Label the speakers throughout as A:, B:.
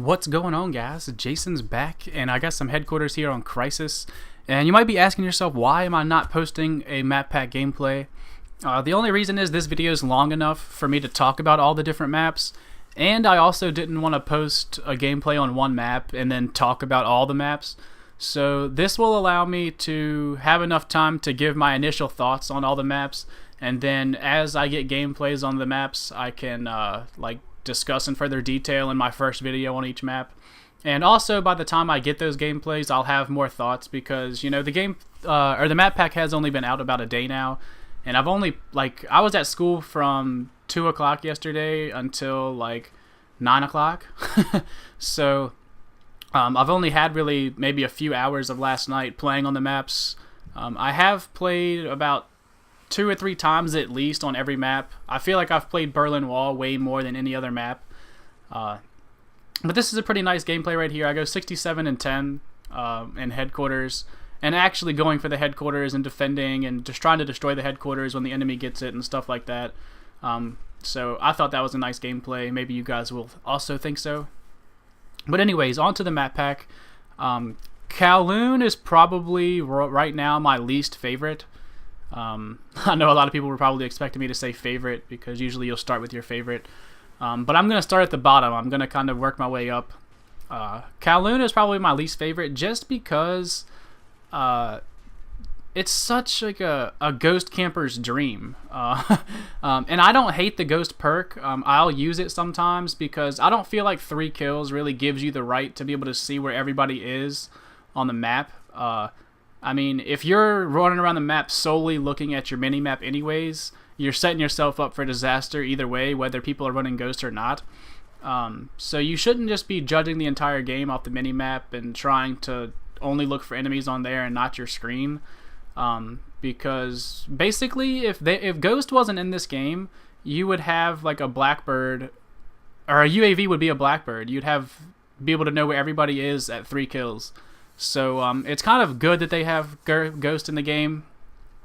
A: What's going on, guys? Jason's back, and I got some headquarters here on Crysis. And you might be asking yourself, why am I not posting a map pack gameplay? The only reason is this video is long enough for me to talk about all the different maps, and I also didn't want to post a gameplay on one map and then talk about all the maps. So this will allow me to have enough time to give my initial thoughts on all the maps, and then as I get gameplays on the maps, I can discuss in further detail in my first video on each map. And also, by the time I get those gameplays, I'll have more thoughts because, you know, the map pack has only been out about a day now, and I've only, I was at school from 2 o'clock yesterday until 9 o'clock. So I've only had really maybe a few hours of last night playing on the maps. I have played about 2 or 3 times at least on every map. I feel like I've played Berlin Wall way more than any other map. But this is a pretty nice gameplay right here. I go 67 and 10 in headquarters, and actually going for the headquarters and defending and just trying to destroy the headquarters when the enemy gets it and stuff like that. So I thought that was a nice gameplay. Maybe you guys will also think so. But anyways, on to the map pack. Kowloon is probably right now my least favorite. I know a lot of people were probably expecting me to say favorite because usually you'll start with your favorite. But I'm going to start at the bottom. I'm going to kind of work my way up. Kowloon is probably my least favorite just because it's such like a ghost camper's dream. And I don't hate the ghost perk. I'll use it sometimes because I don't feel like 3 kills really gives you the right to be able to see where everybody is on the map. I mean, if you're running around the map solely looking at your mini-map anyways, you're setting yourself up for disaster either way, whether people are running Ghost or not. So you shouldn't just be judging the entire game off the mini-map and trying to only look for enemies on there and not your screen. Because basically, if Ghost wasn't in this game, you would have like a Blackbird, or a UAV would be a Blackbird. You'd be able to know where everybody is at 3 kills. So it's kind of good that they have Ghost in the game.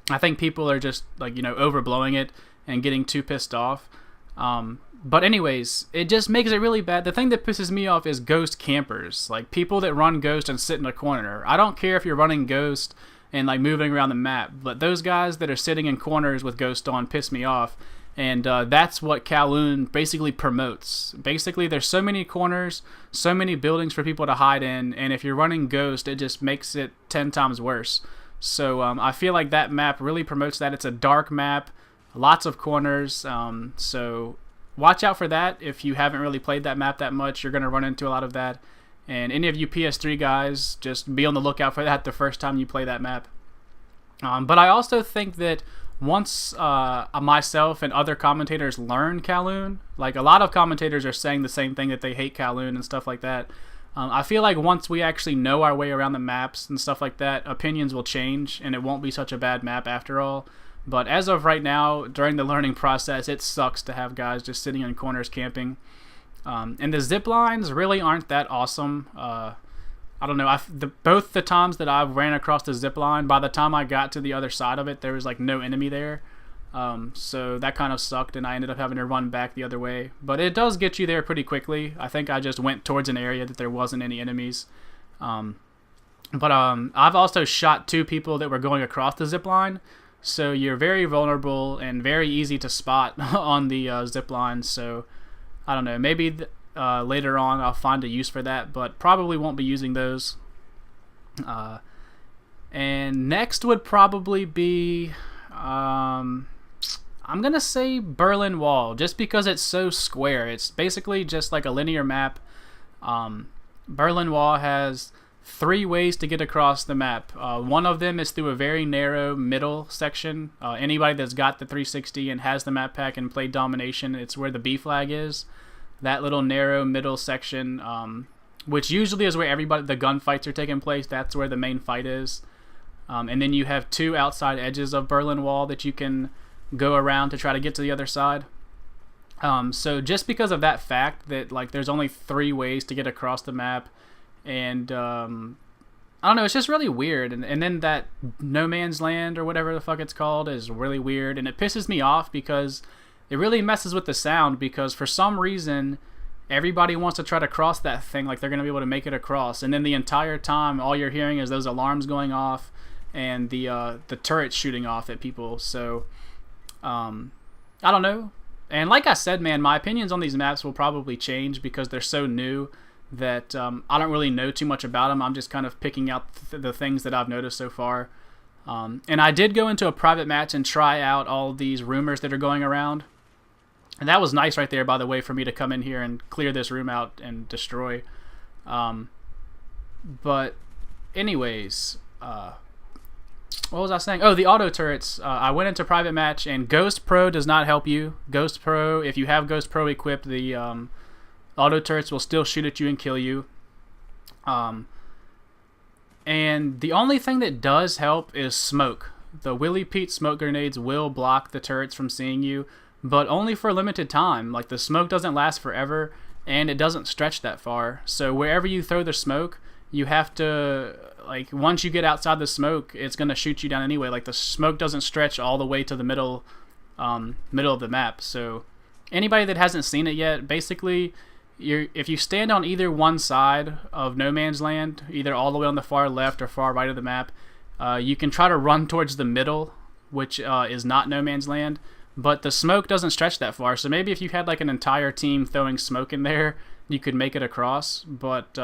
A: I think people are just overblowing it and getting too pissed off. But anyways, it just makes it really bad. The thing that pisses me off is Ghost campers, like people that run Ghost and sit in a corner. I don't care if you're running Ghost and moving around the map, but those guys that are sitting in corners with Ghost on piss me off. And that's what Kowloon basically promotes. Basically, there's so many corners, so many buildings for people to hide in, and if you're running Ghost, it just makes it 10 times worse. So I feel like that map really promotes that. It's a dark map, lots of corners, so watch out for that. If you haven't really played that map that much, you're going to run into a lot of that. And any of you PS3 guys, just be on the lookout for that the first time you play that map. But I also think that once myself and other commentators learn Kowloon, like a lot of commentators are saying the same thing, that they hate Kowloon and stuff like that. I feel like once we actually know our way around the maps and stuff like that, opinions will change and it won't be such a bad map after all. But as of right now, during the learning process, it sucks to have guys just sitting in corners camping. And the zip lines really aren't that awesome. I don't know. Both the times that I ran across the zip line, by the time I got to the other side of it, there was no enemy there. So that kind of sucked, and I ended up having to run back the other way. But it does get you there pretty quickly. I think I just went towards an area that there wasn't any enemies. But I've also shot 2 people that were going across the zip line. So you're very vulnerable and very easy to spot on the zip line. So I don't know. Maybe later on I'll find a use for that, but probably won't be using those. And next would probably be I'm gonna say Berlin Wall, just because it's so square. It's basically just like a linear map. Berlin Wall has 3 ways to get across the map. One of them is through a very narrow middle section. Anybody that's got the 360 and has the map pack and played Domination, it's where the B flag is. That little narrow middle section, which usually is where the gunfights are taking place. That's where the main fight is. And then you have 2 outside edges of Berlin Wall that you can go around to try to get to the other side. So just because of that fact that there's only 3 ways to get across the map, and I don't know, it's just really weird. And then that No Man's Land or whatever the fuck it's called is really weird, and it pisses me off because it really messes with the sound, because for some reason everybody wants to try to cross that thing like they're going to be able to make it across, and then the entire time all you're hearing is those alarms going off and the turrets shooting off at people. So I don't know. And like I said, man, my opinions on these maps will probably change because they're so new that I don't really know too much about them. I'm just kind of picking out the things that I've noticed so far. And I did go into a private match and try out all these rumors that are going around. And that was nice right there, by the way, for me to come in here and clear this room out and destroy. But anyways, what was I saying? Oh, the auto turrets. I went into private match, and Ghost Pro does not help you. Ghost Pro, if you have Ghost Pro equipped, the auto turrets will still shoot at you and kill you. And the only thing that does help is smoke. The Willy Pete smoke grenades will block the turrets from seeing you, but only for a limited time. Like, the smoke doesn't last forever, and it doesn't stretch that far. So wherever you throw the smoke, you have to, like, once you get outside the smoke, it's going to shoot you down anyway. Like, the smoke doesn't stretch all the way to the middle of the map. So anybody that hasn't seen it yet, basically, if you stand on either one side of No Man's Land, either all the way on the far left or far right of the map, you can try to run towards the middle, which is not No Man's Land, but the smoke doesn't stretch that far. So maybe if you had like an entire team throwing smoke in there, you could make it across, but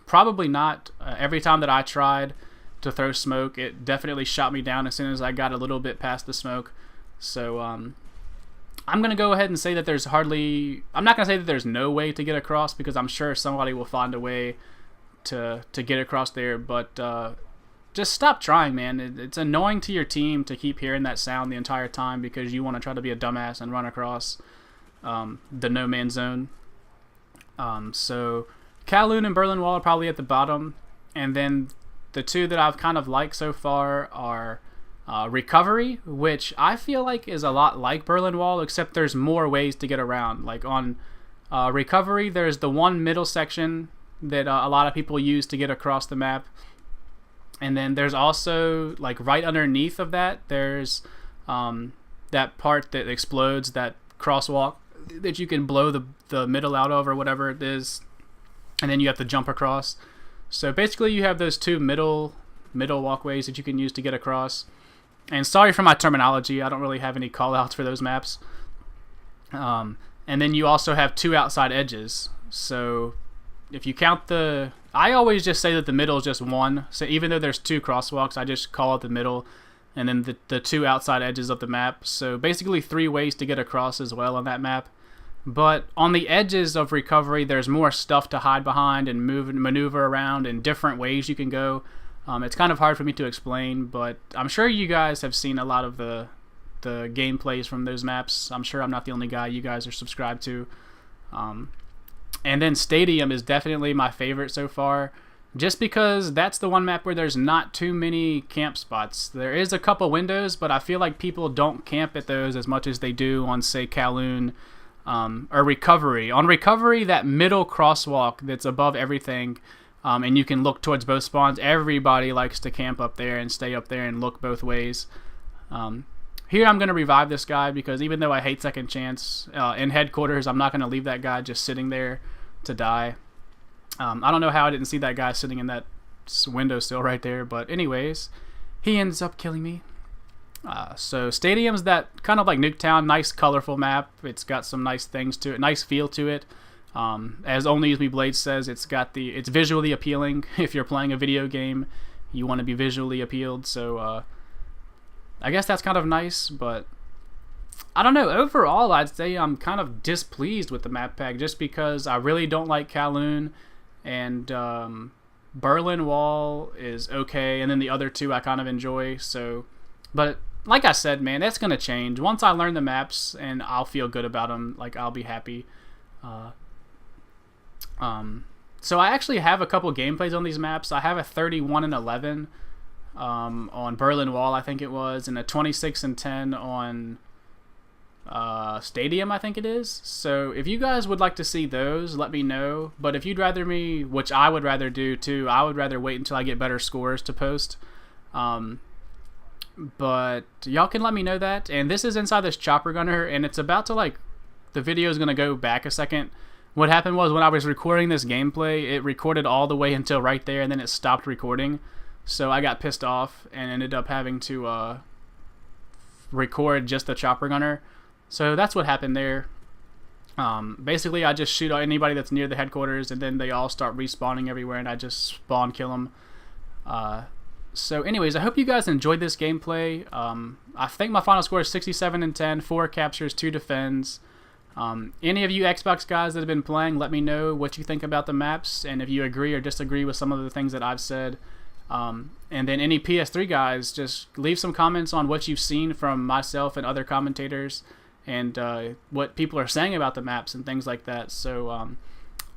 A: probably not. Every time that I tried to throw smoke, it definitely shot me down as soon as I got a little bit past the smoke. So I'm going to go ahead and say that there's hardly... I'm not going to say that there's no way to get across, because I'm sure somebody will find a way to get across there, but just stop trying, man. It's annoying to your team to keep hearing that sound the entire time because you want to try to be a dumbass and run across the no man's zone. So Kowloon and Berlin Wall are probably at the bottom, and then the two that I've kind of liked so far are Recovery, which I feel like is a lot like Berlin Wall, except there's more ways to get around. Like on Recovery, there's the one middle section that a lot of people use to get across the map, and then there's also, like, right underneath of that, there's that part that explodes, that crosswalk that you can blow the middle out of or whatever it is, and then you have to jump across. So basically you have those two middle walkways that you can use to get across. And sorry for my terminology, I don't really have any call outs for those maps. And then you also have two outside edges. So if you count I always just say that the middle is just one. So even though there's two crosswalks, I just call it the middle, and then the two outside edges of the map. So basically 3 ways to get across as well on that map. But on the edges of Recovery, there's more stuff to hide behind and move and maneuver around, and different ways you can go. It's kind of hard for me to explain, but I'm sure you guys have seen a lot of the gameplays from those maps. I'm sure I'm not the only guy you guys are subscribed to. And then Stadium is definitely my favorite so far, just because that's the one map where there's not too many camp spots. There is a couple windows, but I feel like people don't camp at those as much as they do on, say, Kowloon or Recovery. On Recovery, that middle crosswalk that's above everything, and you can look towards both spawns, everybody likes to camp up there and stay up there and look both ways. Here I'm going to revive this guy because even though I hate Second Chance, in Headquarters I'm not going to leave that guy just sitting there to die. I don't know how I didn't see that guy sitting in that windowsill right there, but anyways, he ends up killing me. So Stadium's that kind of like Nuketown, nice colorful map. It's got some nice things to it, nice feel to it. As Only Use Me Blades says, it's visually appealing. If you're playing a video game, you want to be visually appealed, so I guess that's kind of nice, but I don't know. Overall, I'd say I'm kind of displeased with the map pack just because I really don't like Kowloon, and Berlin Wall is okay, and then the other two I kind of enjoy. So, but like I said, man, that's going to change. Once I learn the maps and I'll feel good about them, like I'll be happy. So I actually have a couple gameplays on these maps. I have a 31-11 on Berlin Wall, I think it was, and a 26-10 on Stadium, I think it is. So if you guys would like to see those, let me know. But if you'd rather me, which I would rather do too, I would rather wait until I get better scores to post. But y'all can let me know that. And this is inside this chopper gunner, and it's about to, like, the video is going to go back a second. What happened was when I was recording this gameplay, it recorded all the way until right there, and then it stopped recording. So I got pissed off and ended up having to record just the chopper gunner. So that's what happened there. Basically, I just shoot anybody that's near the headquarters, and then they all start respawning everywhere, and I just spawn kill them. So anyways, I hope you guys enjoyed this gameplay. I think my final score is 67-10, 4 captures, 2 defends. Any of you Xbox guys that have been playing, let me know what you think about the maps, and if you agree or disagree with some of the things that I've said. And then any PS3 guys, just leave some comments on what you've seen from myself and other commentators, and what people are saying about the maps and things like that. So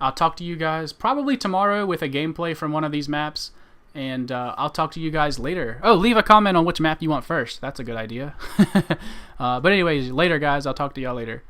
A: I'll talk to you guys probably tomorrow with a gameplay from one of these maps, and I'll talk to you guys later. Oh, leave a comment on which map you want first. That's a good idea. But anyways, later guys, I'll talk to y'all later.